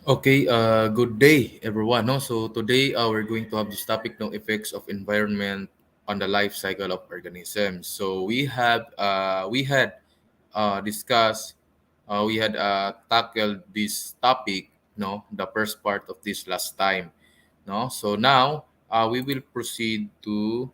Okay, good day, everyone. No, so today we're going to have this topic, no effects of environment on the life cycle of organisms. So discussed, we had tackled this topic, no, the first part of this last time, no. So now we will proceed to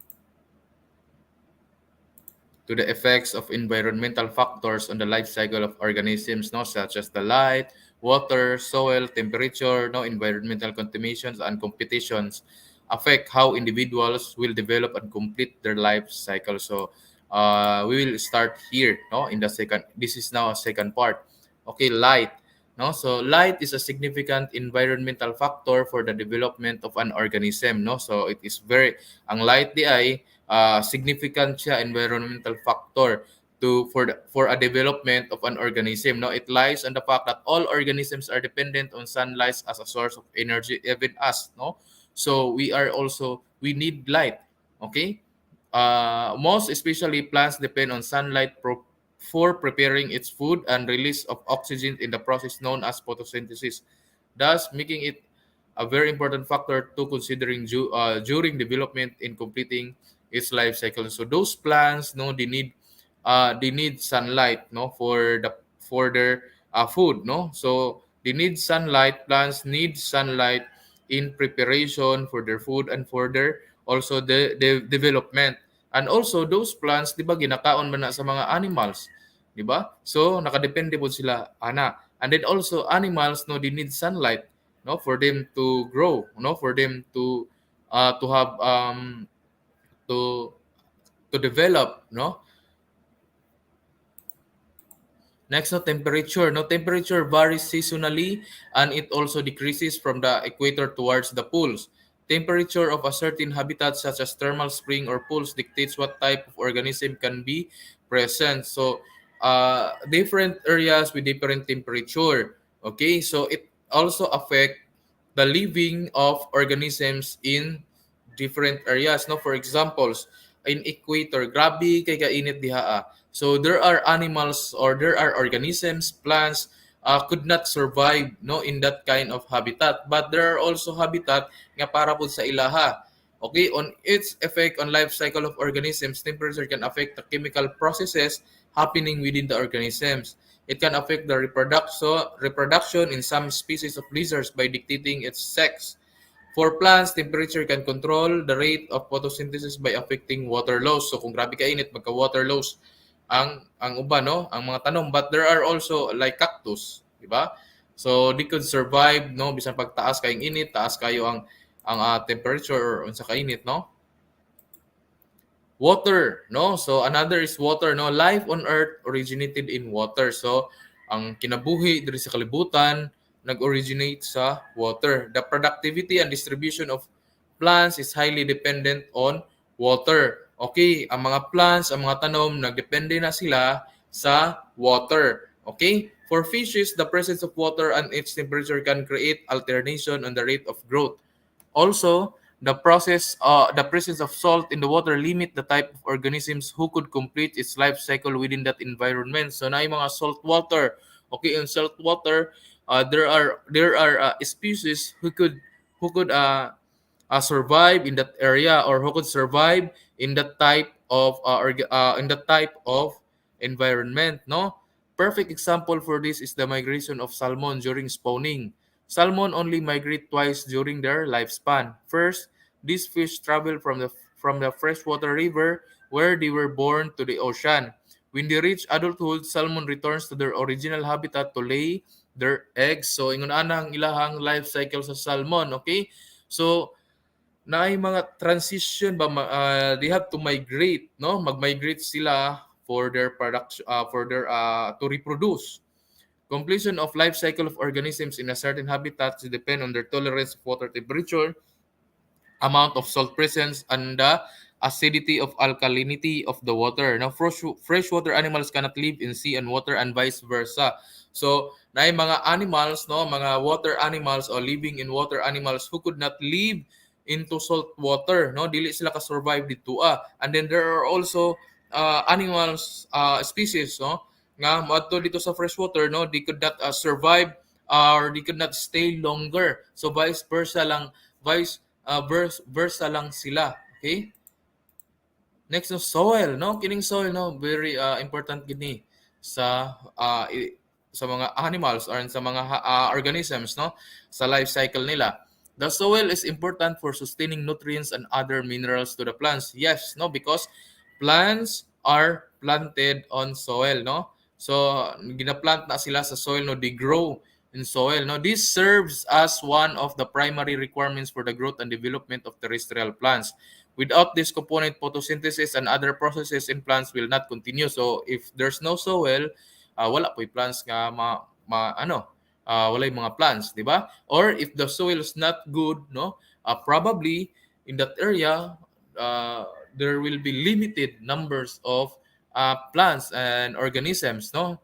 the effects of environmental factors on the life cycle of organisms, no, such as the light, water, soil, temperature, no, environmental contaminations and competitions affect how individuals will develop and complete their life cycle. So we will start here, no, in the second. This is now a second part. Okay, light. No, so light is a significant environmental factor for the development of an organism. No, so it is very ang light di ay significant siya environmental factor for a development of an organism. No, it lies on the fact that all organisms are dependent on sunlight as a source of energy, even us. No, so we need light. Okay, most especially plants depend on sunlight for preparing its food and release of oxygen in the process known as photosynthesis, thus making it a very important factor to considering during development in completing its life cycle. So those plants, no, they need sunlight, no, for their food, no. So they need sunlight. Plants need sunlight in preparation for their food and for their also the development. And also those plants, di ba, ginakaon man na sa mga animals, di ba? So nakadepende po sila ana. And then also animals, no, they need sunlight, no, for them to grow, no, for them to have to to develop, no. Next, no, temperature. No, temperature varies seasonally and it also decreases from the equator towards the poles. Temperature of a certain habitat such as thermal spring or pools dictates what type of organism can be present. So, different areas with different temperature. Okay, so it also affect the living of organisms in different areas. No, for examples, in equator, grabe kay kainit diha. So there are animals or there are organisms, plants could not survive, no, in that kind of habitat. But there are also habitat nga para pud sa ilaha. Okay, on its effect on life cycle of organisms, temperature can affect the chemical processes happening within the organisms. It can affect the reproduction in some species of lizards by dictating its sex. For plants, temperature can control the rate of photosynthesis by affecting water loss. So kung grabe ka init, magka-water loss ang uban, no, ang mga tanom. But there are also like cactus, di ba? So they could survive, no, bisan pag taas kayong init, taas kayo ang temperature or unsa ka init, no? Water, no? So another is water, no? Life on earth originated in water. So ang kinabuhi diri sa kalibutan nag-originate sa water. The productivity and distribution of plants is highly dependent on water. Okay, ang mga plants, ang mga tanom nagdepende na sila sa water. Okay? For fishes, the presence of water and its temperature can create alternation on the rate of growth. Also, the presence of salt in the water limit the type of organisms who could complete its life cycle within that environment. So, na yung mga salt water. Okay, in salt water, there are species who could survive in that area or who could survive in that type of environment. No, perfect example for this is the migration of salmon during spawning. Salmon only migrate twice during their lifespan. First, these fish travel from the freshwater river where they were born to the ocean. When they reach adulthood, salmon returns to their original habitat to lay their eggs. So ingon ana ang ilahang life cycle sa salmon, okay? So na ay mga transition ba they have to migrate, no, mag-migrate sila for their production for their to reproduce. Completion of life cycle of organisms in a certain habitat depend on their tolerance of water temperature, amount of salt presence, and the acidity of alkalinity of the water. Now, freshwater animals cannot live in sea and water and vice versa. So, na mga animals, no, mga water animals or living in water animals who could not live into salt water, no, dili sila ka survive dito. And then there are also animals species, no, nga moadto dito sa freshwater, no, they could not survive or they could not stay longer. So vice versa lang sila. Okay? Next no soil, no? Kining soil, no? Very important gini sa sa mga animals or sa mga organisms, no? Sa life cycle nila. The soil is important for sustaining nutrients and other minerals to the plants. Yes, no? Because plants are planted on soil, no? So, ginaplant na sila sa soil, no? They grow in soil, no? This serves as one of the primary requirements for the growth and development of terrestrial plants. Without this component, photosynthesis and other processes in plants will not continue. So if there's no soil, wala po'y plants nga wala yung mga plants, di ba? Or if the soil is not good, no, probably in that area there will be limited numbers of plants and organisms, no?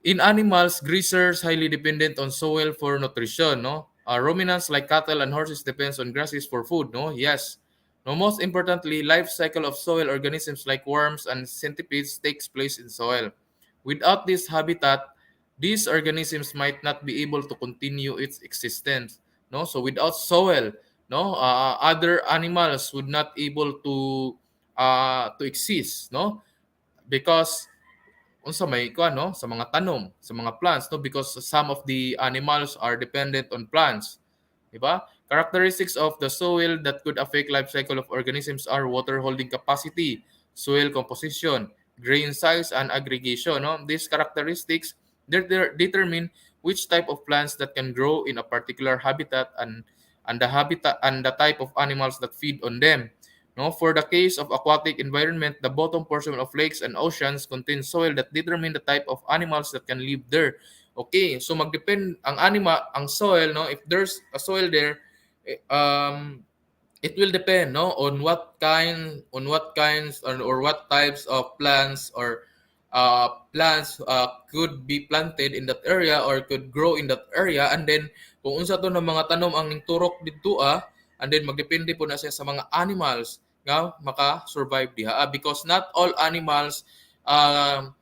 In animals, grazers highly dependent on soil for nutrition, no? Ruminants like cattle and horses depends on grasses for food, no? Yes. No, most importantly, life cycle of soil organisms like worms and centipedes takes place in soil. Without this habitat, these organisms might not be able to continue its existence, no? So without soil, no, other animals would not able to exist, no? Because unsa may kuan no sa mga tanom, sa mga plants, no, because some of the animals are dependent on plants, di ba? Characteristics of the soil that could affect life cycle of organisms are water holding capacity, soil composition, grain size and aggregation, no. These characteristics determine which type of plants that can grow in a particular habitat, and the habitat and the type of animals that feed on them. No, for the case of aquatic environment, the bottom portion of lakes and oceans contains soil that determine the type of animals that can live there. Okay, so magdepend ang soil, no, if there's a soil there, it will depend, no, on what kinds or what types of plants or plants could be planted in that area or could grow in that area, and then kung unsa to ng mga tanom ang turok didto and then magdepende po na siya sa mga animals nga maka-survive diha, because not all animals um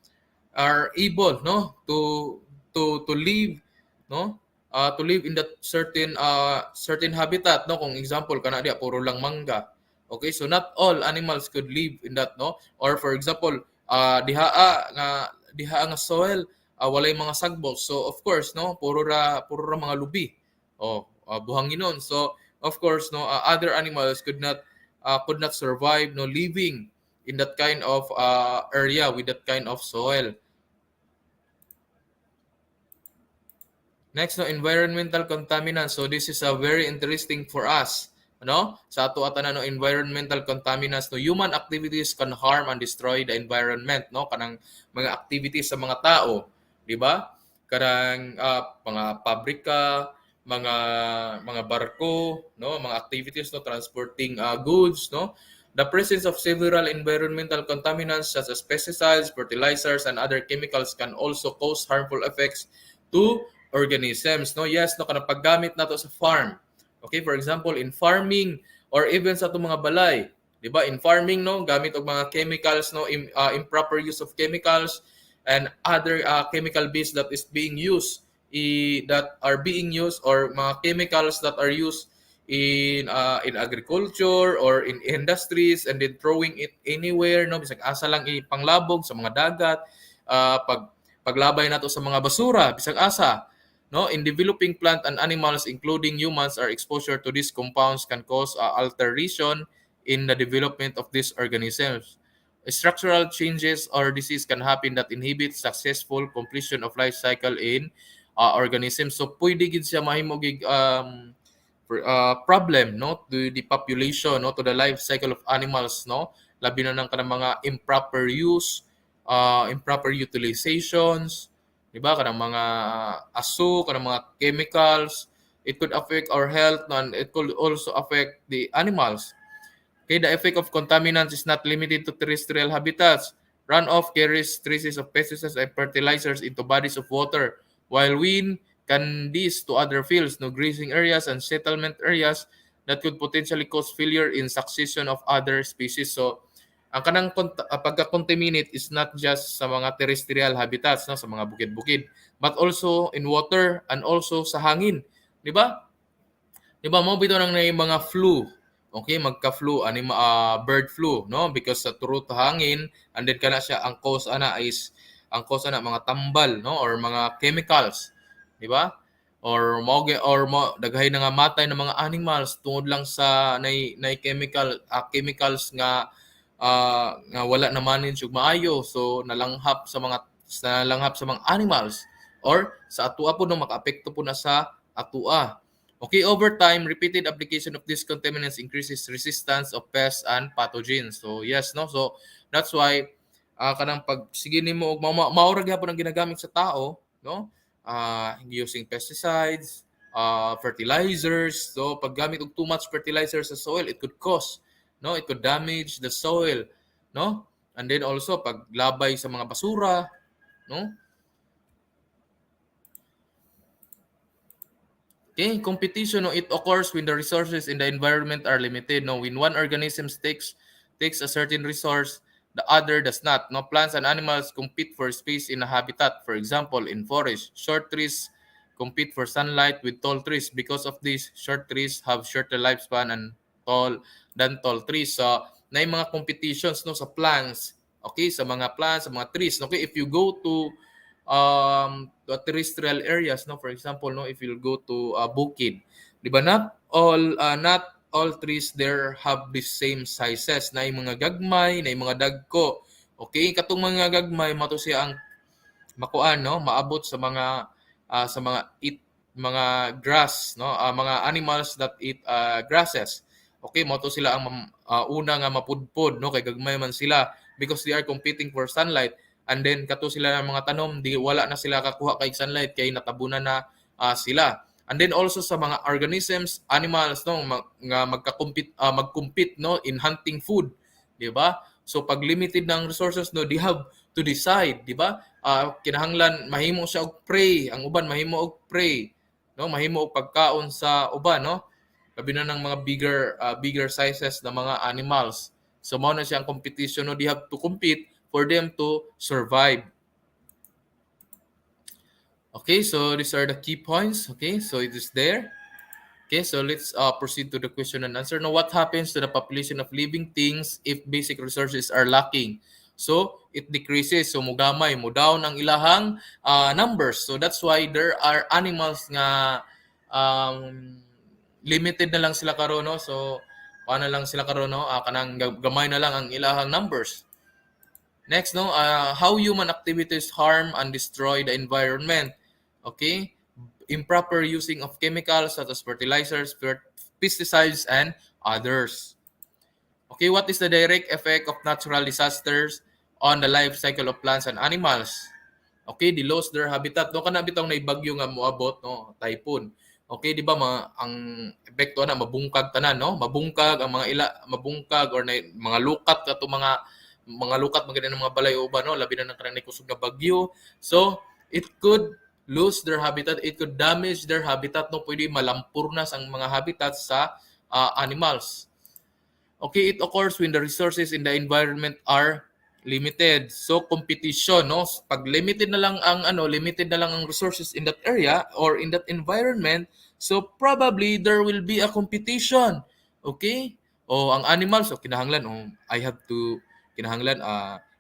are able, no, to live, no, to live in that certain habitat, no. Kung example kana dia puro lang mangga, okay, so not all animals could live in that, no. Or for example, diha nga soil, walay mga sagbos, so of course, no, puro ra mga lubi, buhanginon. So of course, no, other animals could not survive, no, living in that kind of area with that kind of soil. Next, no, environmental contaminants. So this is a very interesting for us. Ano? Sa ato ata na no, environmental contaminants, no, human activities can harm and destroy the environment, no? Kanang mga activities sa mga tao, di ba? Kanang mga pabrika, mga barko, no, mga activities, no, transporting goods, no. The presence of several environmental contaminants such as pesticides, fertilizers, and other chemicals can also cause harmful effects to organisms, no. Yes, no, kanang paggamit nato sa farm. Okay, for example, in farming or even sa itong mga balay, di ba? In farming, no, gamit og mga chemicals, no, improper use of chemicals and other chemical base that is being used that are being used, or mga chemicals that are used in agriculture or in industries, and then throwing it anywhere, no, bisag asa lang ipanglabog sa mga dagat, paglabay nato sa mga basura bisag asa, no. In developing plant and animals including humans, our exposure to these compounds can cause alteration in the development of these organisms. Structural changes or disease can happen that inhibit successful completion of life cycle in organisms. So pwede gid siya mahimo gig problem, no, to the population, no, to the life cycle of animals, no. Labi na ng kanang mga improper use, improper utilizations, di ba, kanang mga aso, kanang mga chemicals. It could affect our health, and it could also affect the animals. Okay, the effect of contaminants is not limited to terrestrial habitats. Runoff carries traces of pesticides and fertilizers into bodies of water, while wind can this to other fields, no, grazing areas and settlement areas that could potentially cause failure in succession of other species. So Ang kanang pagka-contaminate is not just sa mga terrestrial habitats, no, sa mga bukid-bukid, but also in water and also sa hangin, di ba? Di ba mo bitaw nang na mga flu. Okay, magka-flu bird flu, no? Because sa turot hangin, and then kana siya ang cause ana mga tambal, no, or mga chemicals, di ba? Or daghay na nga matay ng mga animals tungod lang sa chemicals nga wala na manage ug maayo, so nalanghap sa mga animals or sa atua po no makaapekto po na sa atua. Okay, over time, repeated application of these contaminants increases resistance of pests and pathogens. So, yes, no? So, that's why, kanang pag sige nimo og maura gyapon ang ginagamit sa tao, no? Using pesticides, fertilizers. So, paggamit og too much fertilizer sa soil, it could cause, no? It could damage the soil, no? And then also, paglabay sa mga basura, no? Okay, competition, no, it occurs when the resources in the environment are limited. No, when one organism takes a certain resource, the other does not. No, plants and animals compete for space in a habitat. For example, in forest, short trees compete for sunlight with tall trees. Because of this, short trees have shorter lifespan and tall trees. So, na yung mga competitions no sa plants. Okay, sa mga plants, sa mga trees. Okay, if you go to terrestrial areas, no, for example, no, if you go to bukid, di ba, not all trees there have the same sizes. Na yung mga gagmay, na yung mga dagko. Okay, katong mga gagmay mato siya ang makuan, no, maabot sa mga grass, no, mga animals that eat grasses. Okay, mo to sila ang una nga mapudpod, no, kay gagmay man sila because they are competing for sunlight. And then kato sila ng mga tanom, di wala na sila kakuha kay sunlight kay natabunan na sila. And then also sa mga organisms, animals, no, nga mag-compete, no, in hunting food, di ba? So pag limited ng resources, no, they have to decide, di ba? Kinahanglan mahimo siya og prey, ang uban mahimo og prey, no, mahimo og pagkaon sa uban, no, labi na ng mga bigger sizes na mga animals. So mao na siya ang competition, no, they have to compete for them to survive. Okay, so these are the key points. Okay, so it is there. Okay, so let's proceed to the question and answer. Now, what happens to the population of living things if basic resources are lacking? So, it decreases. So, mugamay, mo down ang ilahang numbers. So, that's why there are animals nga limited na lang sila karon, no? So, paano lang sila karon, no? Kanang gamay na lang ang ilahang numbers. Next, no, how human activities harm and destroy the environment. Okay, improper using of chemicals such as fertilizers, pesticides, and others. Okay, what is the direct effect of natural disasters on the life cycle of plants and animals? Okay, they lost their habitat. No, kana bitong naibagyo nga moabot, no, typhoon. Okay, di ba ang epekto na mabungkag tanan, no? Mabungkag ang mabungkag or mga lukat kato mga lukat maganda ng mga balay uban, no, labi na ng kanang kusog na bagyo. So it could lose their habitat, it could damage their habitat, no, pwede malampurnas ang mga habitat sa animals. Okay, it occurs when the resources in the environment are limited. So competition, no, pag limited na lang ang resources in that area or in that environment, so probably there will be a competition. Okay, o ang animals, so kinahanglan, kinahanglan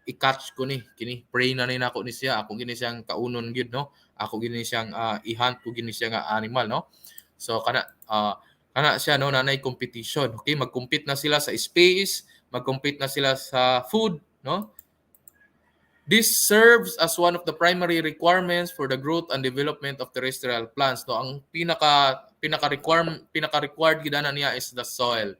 i-catch ko ni kini, pray na nako ni siya, ako gini siyang kaunon gyud, no, ako gini siyang i-hunt ko gini siya nga animal, no. So kana siya, no, nanay competition. Okay, mag-compete na sila sa space, mag-compete na sila sa food, no. This serves as one of the primary requirements for the growth and development of terrestrial plants. No, ang pinaka-required gidana niya is the soil.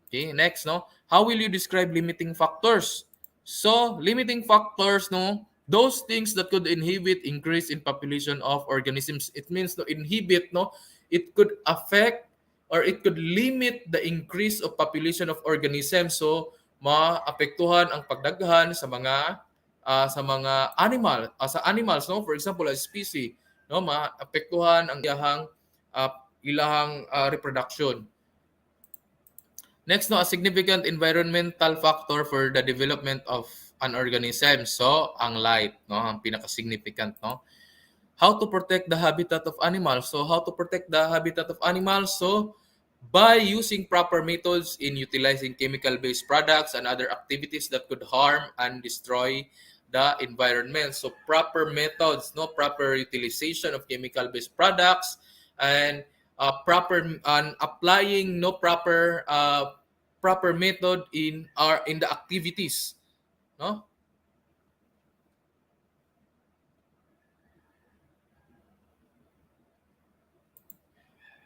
Okay, next, no, how will you describe limiting factors? So, limiting factors, no, those things that could inhibit increase in population of organisms. It means, no, inhibit, no, it could affect or it could limit the increase of population of organisms. So, maapektuhan ang pagdaghan sa mga animals, no, for example, a species, no, maapektuhan ang ilahang reproduction. Next, no, a significant environmental factor for the development of an organism. So, ang light, no, ang pinaka-significant, no. How to protect the habitat of animals? So, how to protect the habitat of animals? So, by using proper methods in utilizing chemical-based products and other activities that could harm and destroy the environment. So, proper methods, no, proper utilization of chemical-based products, and proper and applying no proper method in the activities, no.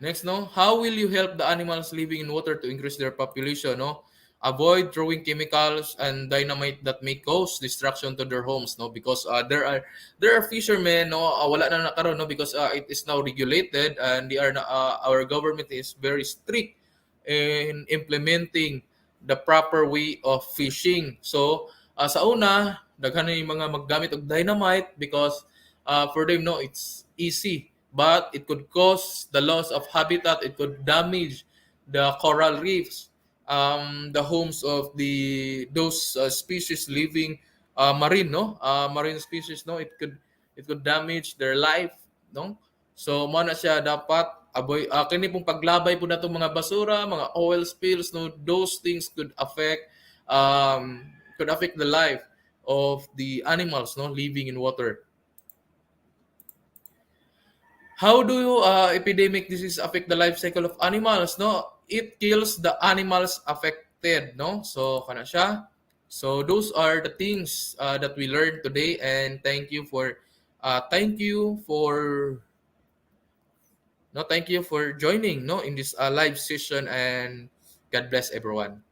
Next, no, how will you help the animals living in water to increase their population? No, avoid throwing chemicals and dynamite that may cause destruction to their homes. No, because there are fishermen. No, wala na nakaroon. No, because it is now regulated and they are our government is very strict in implementing the proper way of fishing. So sa una, daghan na yung mga maggamit og dynamite because for them, no, it's easy, but it could cause the loss of habitat. It could damage the coral reefs, the homes of those species living marine, no, marine species, no. It could damage their life, no. So mo na siya dapat avoid kini pong paglabay po natong mga basura, mga oil spills, no, those things could affect the life of the animals, no, living in water. How do epidemic disease affect the life cycle of animals? No, it kills the animals affected. No, so kana siya. So those are the things that we learned today, and thank you for no, thank you for joining no in this live session, and God bless everyone.